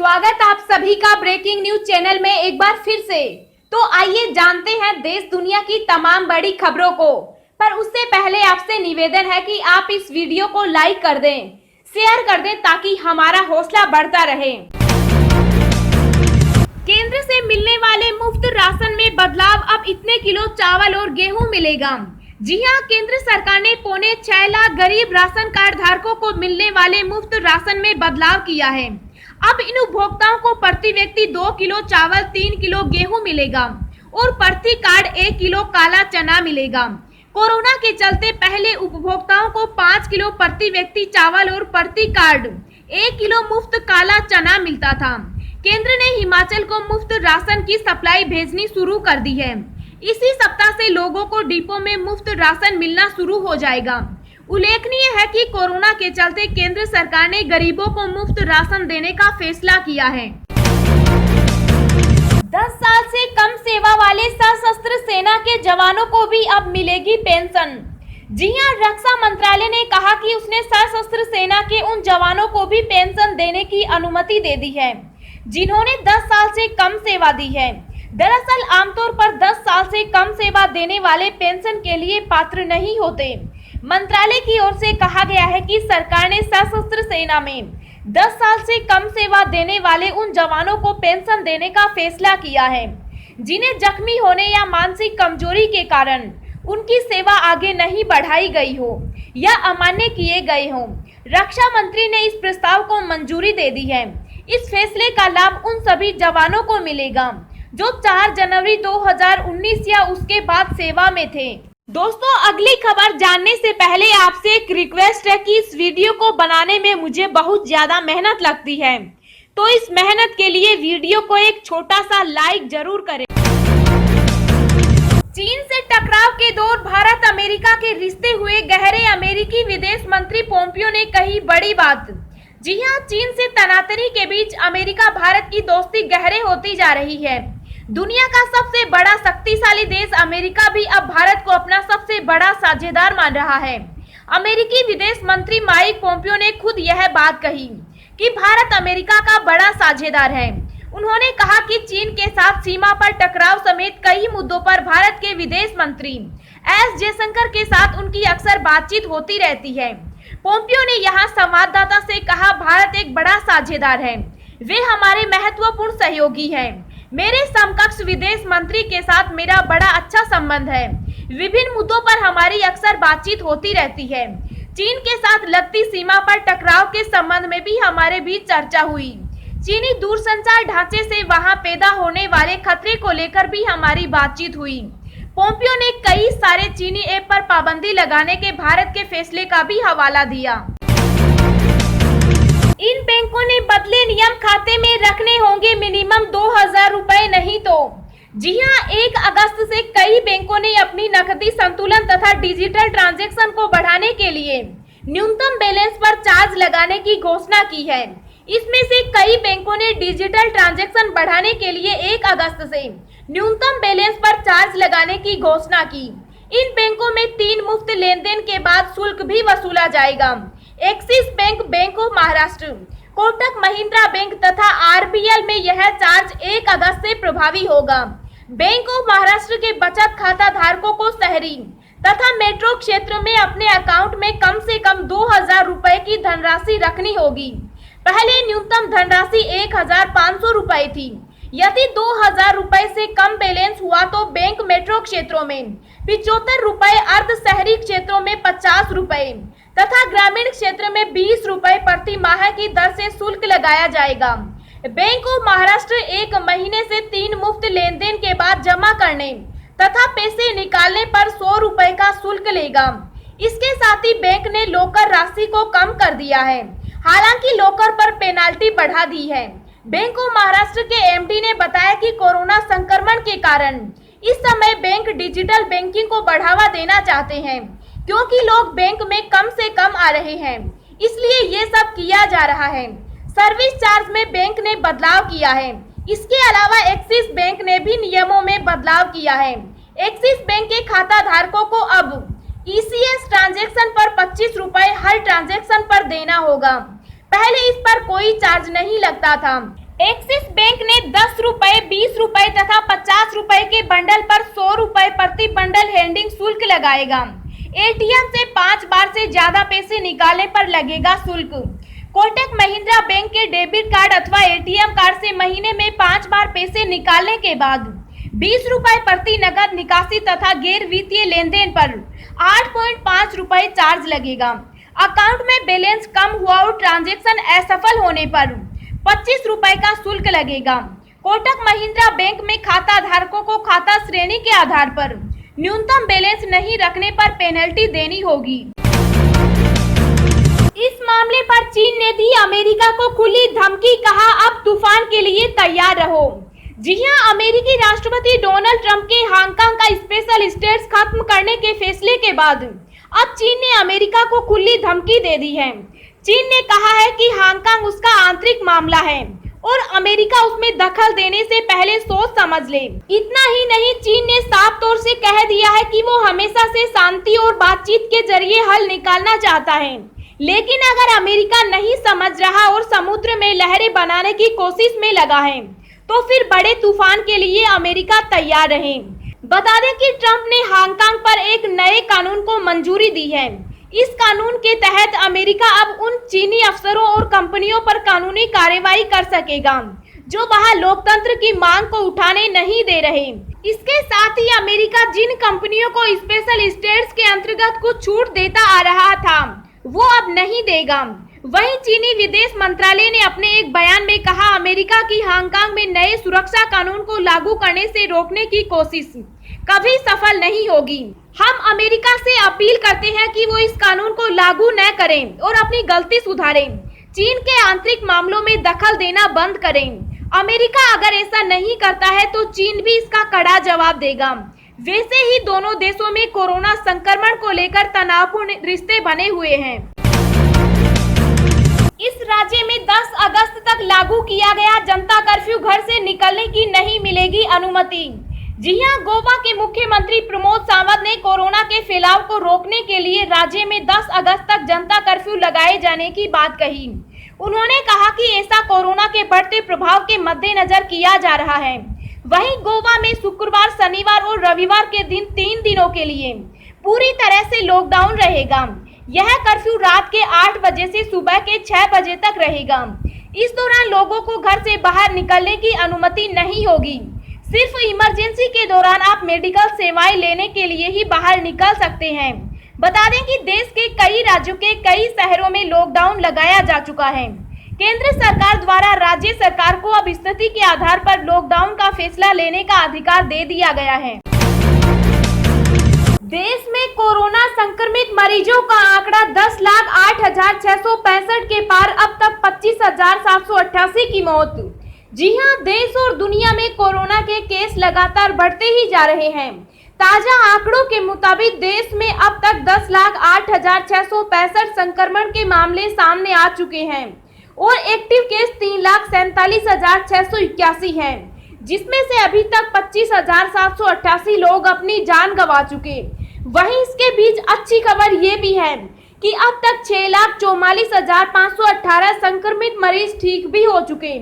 स्वागत आप सभी का ब्रेकिंग न्यूज चैनल में एक बार फिर से। तो आइए जानते हैं देश दुनिया की तमाम बड़ी खबरों को। पर उससे पहले आपसे निवेदन है कि आप इस वीडियो को लाइक कर दें, शेयर कर दें ताकि हमारा हौसला बढ़ता रहे। केंद्र से मिलने वाले मुफ्त राशन में बदलाव, अब इतने किलो चावल और गेहूं मिलेगा। जी हां, केंद्र सरकार ने 6.25 लाख गरीब राशन कार्ड धारकों को मिलने वाले मुफ्त राशन में बदलाव किया है। अब इन उपभोक्ताओं को प्रति व्यक्ति 2 किलो चावल, 3 किलो गेहूं मिलेगा और प्रति कार्ड 1 किलो काला चना मिलेगा। कोरोना के चलते पहले उपभोक्ताओं को 5 किलो प्रति व्यक्ति चावल और प्रति कार्ड 1 किलो मुफ्त काला चना मिलता था। केंद्र ने हिमाचल को मुफ्त राशन की सप्लाई भेजनी शुरू कर दी है। इसी सप्ताह से लोगों को डिपो में मुफ्त राशन मिलना शुरू हो जाएगा। उल्लेखनीय है कि कोरोना के चलते केंद्र सरकार ने गरीबों को मुफ्त राशन देने का फैसला किया है। 10 साल से कम सेवा वाले सशस्त्र सेना के जवानों को भी अब मिलेगी पेंशन। जी हां, रक्षा मंत्रालय ने कहा कि उसने सशस्त्र सेना के उन जवानों को भी पेंशन देने की अनुमति दे दी है जिन्होंने 10 साल से कम सेवा दी है। दरअसल आमतौर पर 10 साल से कम सेवा देने वाले पेंशन के लिए पात्र नहीं होते। मंत्रालय की ओर से कहा गया है कि सरकार ने सशस्त्र सेना में 10 साल से कम सेवा देने वाले उन जवानों को पेंशन देने का फैसला किया है जिन्हें जख्मी होने या मानसिक कमजोरी के कारण उनकी सेवा आगे नहीं बढ़ाई गई हो या अमान्य किए गए हों। रक्षा मंत्री ने इस प्रस्ताव को मंजूरी दे दी है। इस फैसले का लाभ उन सभी जवानों को मिलेगा जो 4 जनवरी 2019 या उसके बाद सेवा में थे। दोस्तों, अगली खबर जानने से पहले आपसे एक रिक्वेस्ट है कि इस वीडियो को बनाने में मुझे बहुत ज्यादा मेहनत लगती है, तो इस मेहनत के लिए वीडियो को एक छोटा सा लाइक जरूर करें। चीन से टकराव के दौर भारत अमेरिका के रिश्ते हुए गहरे। अमेरिकी विदेश मंत्री पोम्पियो ने कही बड़ी बात। जी हां, चीन से तनातनी के बीच अमेरिका भारत की दोस्ती गहरे होती जा रही है। दुनिया का सबसे बड़ा शक्तिशाली देश अमेरिका भी अब भारत को अपना सबसे बड़ा साझेदार मान रहा है। अमेरिकी विदेश मंत्री माइक पोम्पियो ने खुद यह बात कही कि भारत अमेरिका का बड़ा साझेदार है। उन्होंने कहा कि चीन के साथ सीमा पर टकराव समेत कई मुद्दों पर भारत के विदेश मंत्री एस जयशंकर के साथ उनकी अक्सर बातचीत होती रहती है। पोम्पियो ने यहाँ संवाददाता से कहा, भारत एक बड़ा साझेदार है, वे हमारे महत्वपूर्ण सहयोगी हैं। मेरे समकक्ष विदेश मंत्री के साथ मेरा बड़ा अच्छा संबंध है। विभिन्न मुद्दों पर हमारी अक्सर बातचीत होती रहती है। चीन के साथ लगती सीमा पर टकराव के संबंध में भी हमारे बीच चर्चा हुई। चीनी दूरसंचार ढांचे से वहां पैदा होने वाले खतरे को लेकर भी हमारी बातचीत हुई। पोम्पियो ने कई सारे चीनी ऐप पर पाबंदी लगाने के भारत के फैसले का भी हवाला दिया। इन बैंकों ने बदले नियम, खाते में रखने होंगे मिनिमम 2000 रुपए, नहीं तो। जी हां, 1 अगस्त से कई बैंकों ने अपनी नकदी संतुलन तथा डिजिटल ट्रांजैक्शन को बढ़ाने के लिए न्यूनतम बैलेंस पर चार्ज लगाने की घोषणा की है। इसमें से कई बैंकों ने डिजिटल ट्रांजैक्शन बढ़ाने के लिए 1 अगस्त से न्यूनतम बैलेंस पर चार्ज लगाने की घोषणा की। इन बैंकों में 3 मुफ्त लेन देन के बाद शुल्क भी वसूला जाएगा। Axis bank, bank of Maharashtra, Kotak Mahindra bank तथा आरबीएल में यह चार्ज 1 अगस्त से प्रभावी होगा। बैंक ऑफ महाराष्ट्र के बचत खाता धारकों को शहरी तथा मेट्रो क्षेत्र में अपने अकाउंट में कम से कम 2000 रुपए की धनराशि रखनी होगी। पहले न्यूनतम धनराशि 1500 रुपए थी। यदि 2000 रुपए से कम बैलेंस हुआ तो बैंक मेट्रो क्षेत्रों में 75 रुपए, अर्ध शहरी क्षेत्रों में 50 रुपए तथा ग्रामीण क्षेत्र में 20 रुपए प्रति माह की दर से शुल्क लगाया जाएगा। बैंक ऑफ महाराष्ट्र 1 महीने से 3 मुफ्त लेन देन के बाद जमा करने तथा पैसे निकालने पर 100 रुपए का शुल्क लेगा। इसके साथ ही बैंक ने लॉकर राशि को कम कर दिया है। हालांकि लॉकर पर पेनाल्टी बढ़ा दी है। बैंक ऑफ महाराष्ट्र के एमडी ने बताया कि कोरोना संक्रमण के कारण इस समय बैंक डिजिटल बैंकिंग को बढ़ावा देना चाहते हैं, क्योंकि लोग बैंक में कम से कम आ रहे हैं, इसलिए ये सब किया जा रहा है। सर्विस चार्ज में बैंक ने बदलाव किया है। इसके अलावा एक्सिस बैंक ने भी नियमों में बदलाव किया है। एक्सिस बैंक के खाता धारकों को अब ईसीएस ट्रांजैक्शन पर 25 रुपए हर ट्रांजैक्शन पर देना होगा। पहले इस पर कोई चार्ज नहीं लगता था। एक्सिस बैंक ने 10 रुपए, 20 रुपए तथा 50 रुपए के बंडल पर 100 रुपए प्रति बंडल हैंडिंग शुल्क लगाएगा। एटीएम से 5 बार से ज्यादा पैसे निकालने पर लगेगा शुल्क। कोटक महिंद्रा बैंक के डेबिट कार्ड अथवा एटीएम कार्ड से महीने में 5 बार पैसे निकालने के बाद 20 रुपए प्रति नगद निकासी तथा गैर वित्तीय लेन देन पर 8.5 रुपए चार्ज लगेगा। अकाउंट में बैलेंस कम हुआ और ट्रांजैक्शन असफल होने पर 25 रुपए का शुल्क लगेगा। कोटक महिंद्रा बैंक में खाता धारकों को खाता श्रेणी के आधार पर न्यूनतम बैलेंस नहीं रखने पर पेनल्टी देनी होगी। इस मामले पर चीन ने दी अमेरिका को खुली धमकी, कहा अब तूफान के लिए तैयार रहो। जी हां, अमेरिकी राष्ट्रपति डोनाल्ड ट्रंप के हांगकांग का स्पेशल स्टेटस खत्म करने के फैसले के बाद अब चीन ने अमेरिका को खुली धमकी दे दी है। चीन ने कहा है कि हांगकांग उसका आंतरिक मामला है और अमेरिका उसमें दखल देने से पहले सोच समझ ले। इतना ही नहीं, चीन ने साफ तौर से कह दिया है कि वो हमेशा से शांति और बातचीत के जरिए हल निकालना चाहता है, लेकिन अगर अमेरिका नहीं समझ रहा और समुद्र में लहरें बनाने की कोशिश में लगा है तो फिर बड़े तूफान के लिए अमेरिका तैयार रहे। बता दें कि ट्रंप ने हांगकांग पर एक नए कानून को मंजूरी दी है। इस कानून के तहत अमेरिका अब उन चीनी अफसरों और कंपनियों पर कानूनी कार्रवाई कर सकेगा जो वहां लोकतंत्र की मांग को उठाने नहीं दे रहे। इसके साथ ही अमेरिका जिन कंपनियों को स्पेशल स्टेटस के अंतर्गत कुछ छूट देता आ रहा था वो अब नहीं देगा। वहीं चीनी विदेश मंत्रालय ने अपने एक बयान में कहा, अमेरिका की हांगकांग में नए सुरक्षा कानून को लागू करने से रोकने की कोशिश कभी सफल नहीं होगी। हम अमेरिका से अपील करते हैं कि वो इस कानून को लागू न करें और अपनी गलती सुधारें। चीन के आंतरिक मामलों में दखल देना बंद करें। अमेरिका अगर ऐसा नहीं करता है तो चीन भी इसका कड़ा जवाब देगा। वैसे ही दोनों देशों में कोरोना संक्रमण को लेकर तनावपूर्ण रिश्ते बने हुए हैं। इस राज्य में 10 अगस्त तक लागू किया गया जनता कर्फ्यू, घर से निकलने की नहीं मिलेगी अनुमति। जी हां, गोवा के मुख्यमंत्री प्रमोद सावंत ने कोरोना के फैलाव को रोकने के लिए राज्य में 10 अगस्त तक जनता कर्फ्यू लगाए जाने की बात कही। उन्होंने कहा कि ऐसा कोरोना के बढ़ते प्रभाव के मद्देनजर किया जा रहा है। वहीं गोवा में शुक्रवार, शनिवार और रविवार के दिन 3 दिनों के लिए पूरी तरह से लॉकडाउन रहेगा। यह कर्फ्यू रात के 8 बजे से सुबह के 6 बजे तक रहेगा। इस दौरान लोगों को घर से बाहर निकलने की अनुमति नहीं होगी। सिर्फ इमरजेंसी के दौरान आप मेडिकल सेवाएं लेने के लिए ही बाहर निकल सकते हैं। बता दें कि देश के कई राज्यों के कई शहरों में लॉकडाउन लगाया जा चुका है। केंद्र सरकार द्वारा राज्य सरकार को अब स्थिति के आधार पर लॉकडाउन का फैसला लेने का अधिकार दे दिया गया है। देश में कोरोना संक्रमित मरीजों का आंकड़ा 10,08,665 के पार, अब तक 25,788 की मौत। जी हां, देश और दुनिया में कोरोना के केस लगातार बढ़ते ही जा रहे हैं। ताजा आंकड़ों के मुताबिक देश में अब तक 10,08,665 संक्रमण के मामले सामने आ चुके हैं और एक्टिव केस 3,47,681 हैं, जिसमें से अभी तक 25,788 लोग अपनी जान गंवा चुके। वहीं इसके बीच अच्छी खबर ये भी है कि अब तक 6,44,518 संक्रमित मरीज ठीक भी हो चुके।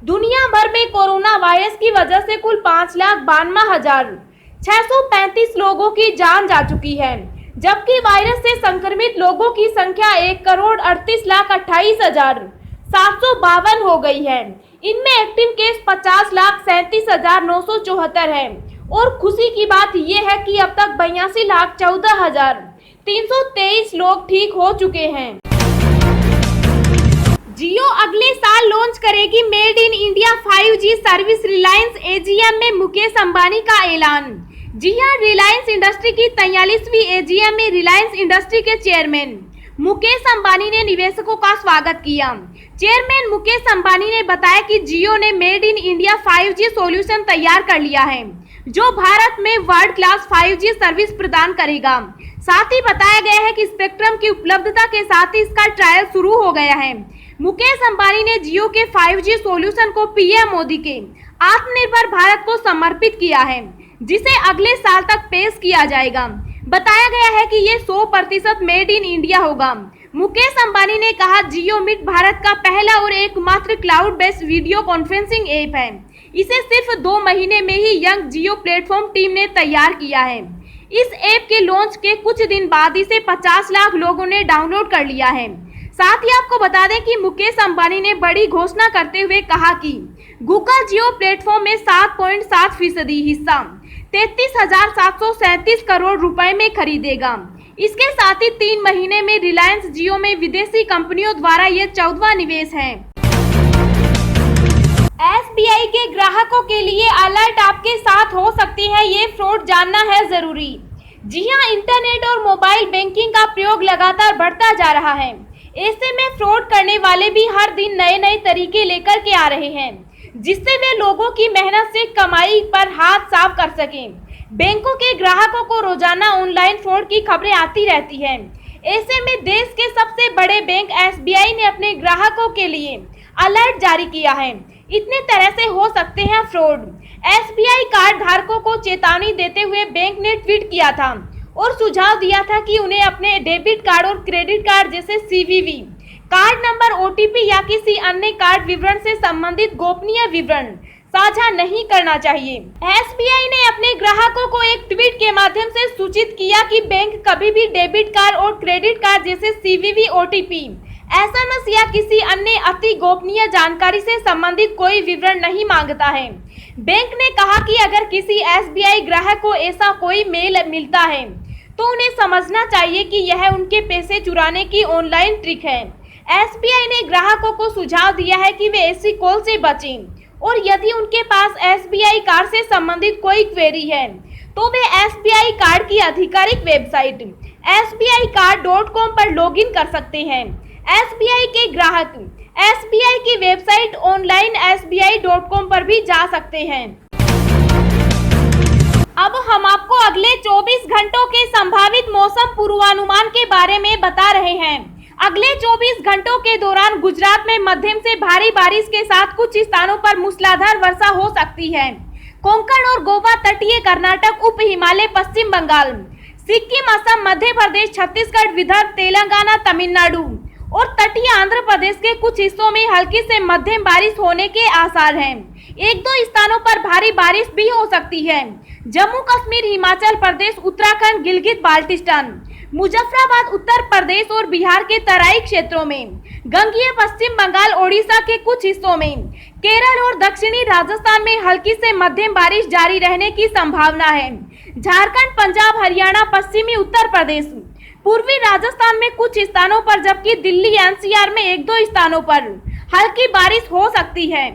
दुनिया भर में कोरोना वायरस की वजह से कुल 5,92,635 लोगों की जान जा चुकी है, जबकि वायरस से संक्रमित लोगों की संख्या 1,38,28,752 हो गई है। इनमें एक्टिव केस 50,37,974 है और खुशी की बात यह है कि अब तक 82,14,323 लोग ठीक हो चुके हैं। जियो अगले साल लॉन्च करेगी made in India 5G service, Reliance AGM में मुकेश अंबानी का ऐलान। जी हां, रिलायंस इंडस्ट्री की 43वीं एजीएम में रिलायंस इंडस्ट्री के चेयरमैन मुकेश अंबानी ने निवेशकों का स्वागत किया। चेयरमैन मुकेश अंबानी ने बताया कि जियो ने made in India 5G solution तैयार कर लिया है, जो भारत में वर्ल्ड क्लास 5G सर्विस प्रदान करेगा। साथ ही बताया गया है कि स्पेक्ट्रम की उपलब्धता के साथ ही इसका ट्रायल शुरू हो गया है। मुकेश अंबानी ने जियो के 5G सॉल्यूशन को पीएम मोदी के आत्मनिर्भर भारत को समर्पित किया है, जिसे अगले साल तक पेश किया जाएगा। बताया गया है कि ये 100% मेड इन इंडिया होगा। मुकेश अंबानी ने कहा, जियो मीट भारत का पहला और एकमात्र cloud based video conferencing app है। इसे सिर्फ 2 महीने में ही यंग जियो प्लेटफॉर्म टीम ने तैयार किया है। इस ऐप के लॉन्च के कुछ दिन बाद इसे 50 लाख लोगों ने डाउनलोड कर लिया है। साथ ही आपको बता दें कि मुकेश अंबानी ने बड़ी घोषणा करते हुए कहा कि गूगल जियो प्लेटफॉर्म में 7.7% हिस्सा 33,737 करोड़ रुपए में खरीदेगा। इसके साथ ही 3 महीने में रिलायंस जियो में विदेशी कंपनियों द्वारा ये 14वां निवेश है। एसबीआई के ग्राहकों के लिए अलर्ट आपके साथ हो सकती है, ये फ्रॉड जानना है जरूरी। जी हां, इंटरनेट और मोबाइल बैंकिंग का प्रयोग लगातार बढ़ता जा रहा है। ऐसे में फ्रॉड करने वाले भी हर दिन नए नए तरीके लेकर के आ रहे हैं, जिससे वे लोगों की मेहनत से कमाई पर हाथ साफ कर सकें। बैंकों के ग्राहकों को रोजाना ऑनलाइन फ्रॉड की खबरें आती रहती हैं। ऐसे में देश के सबसे बड़े बैंक एसबीआई ने अपने ग्राहकों के लिए अलर्ट जारी किया है। इतने तरह से हो सकते हैं फ्रॉड। एसबीआई कार्ड धारकों को चेतावनी देते हुए बैंक ने ट्वीट किया था और सुझाव दिया था कि उन्हें अपने डेबिट कार्ड और क्रेडिट कार्ड जैसे सीवीवी कार्ड नंबर, ओटीपी या किसी अन्य कार्ड विवरण से संबंधित गोपनीय विवरण साझा नहीं करना चाहिए। एसबीआई ने अपने ग्राहकों को एक ट्वीट के माध्यम से सूचित किया कि बैंक कभी भी डेबिट कार्ड और क्रेडिट कार्ड जैसे सीवीवी, ओटीपी, एसएमएस या किसी अन्य अति गोपनीय जानकारी से संबंधित कोई विवरण नहीं मांगता है। बैंक ने कहा कि अगर किसी एसबीआई ग्राहक को ऐसा कोई मेल मिलता है तो उन्हें समझना चाहिए कि यह उनके पैसे चुराने की ऑनलाइन ट्रिक है। एसबीआई ने ग्राहकों को सुझाव दिया है कि वे ऐसी कॉल से बचें और यदि उनके पास एसबीआई कार्ड से संबंधित कोई क्वेरी है तो वे एसबीआई कार्ड की आधिकारिक वेबसाइट sbicard.com पर लॉगिन कर सकते हैं। एसबीआई के ग्राहक एसबीआई की वेबसाइट ऑनलाइन sbi.com पर भी जा सकते हैं। अब हम आपको अगले 24 घंटों के संभावित मौसम पूर्वानुमान के बारे में बता रहे हैं। अगले 24 घंटों के दौरान गुजरात में मध्यम से भारी बारिश के साथ कुछ स्थानों पर मूसलाधार वर्षा हो सकती है। कोंकण और गोवा, तटीय कर्नाटक, उप हिमालय, पश्चिम बंगाल, सिक्किम, असम, मध्य प्रदेश, छत्तीसगढ़, विदर्भ, तेलंगाना, तमिलनाडु और तटीय आंध्र प्रदेश के कुछ हिस्सों में हल्की से मध्यम बारिश होने के आसार हैं। 1-2 स्थानों पर भारी बारिश भी हो सकती है। जम्मू कश्मीर, हिमाचल प्रदेश, उत्तराखंड, गिलगित बाल्टिस्तान, मुजफ्फराबाद, उत्तर प्रदेश और बिहार के तराई क्षेत्रों में, गंगीय पश्चिम बंगाल, ओडिशा के कुछ हिस्सों में, केरल और दक्षिणी राजस्थान में हल्की से मध्यम बारिश जारी रहने की संभावना है। झारखंड, पंजाब, हरियाणा, पश्चिमी उत्तर प्रदेश, पूर्वी राजस्थान में कुछ स्थानों पर, जबकि दिल्ली एनसीआर में 1-2 स्थानों पर हल्की बारिश हो सकती है।